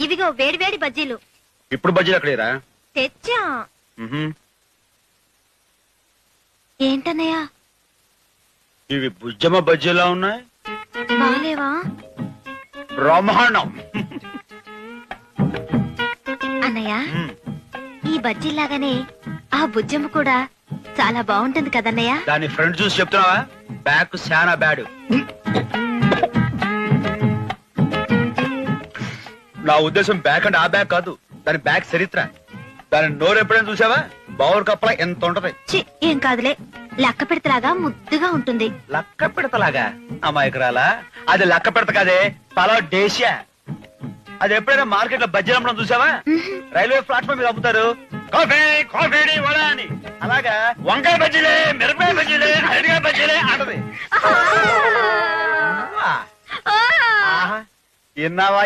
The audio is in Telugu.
ఇవిగో వేడి వేడి బజ్జీలు. ఇప్పుడు బజ్జీలు అక్కడేరా? తెచ్చా. ఏంటన్నయ్య ఇవి బుజ్జమ్మ బజ్జీలా ఉన్నాయి. బాలేవా? బ్రహ్మాండం. అన్నయ్య ఈ బజ్జీలాగానే ఆ బుజ్జమ్మ కూడా చాలా బాగుంటుంది కదన్నయ్య. దాని ఫ్రెండ్ చూసి చెప్తున్నావా? బ్యాక్ శానా బ్యాడ్. నా ఉద్దేశం బ్యాక్ అంటే ఆ బ్యాగ్ కాదు, దాని బ్యాక్ చరిత్ర. దాని నోరు ఎప్పుడైనా చూసావా? బౌర్ కప్పలా ఎంత ఉంటది. ఏం కాదులే, లక్క పెడతలాగా ముద్దుగా ఉంటుంది. లక్క పెడతలాగా? అమాయకురాలా, అది లక్క పెడత కాదే, పలా డేషియా. అది ఎప్పుడైనా మార్కెట్ లో బజ్జీలు అమ్మడం చూసావా? రైల్వే ప్లాట్ఫామ్ మీద అమ్ముతారు, కాఫీ కాఫీ వడా అని. అలాగా వంకాయ బజ్జీలే, మిరపకాయ బజ్జీలే, అరటికాయ బజ్జీలే అంటది. విన్నావా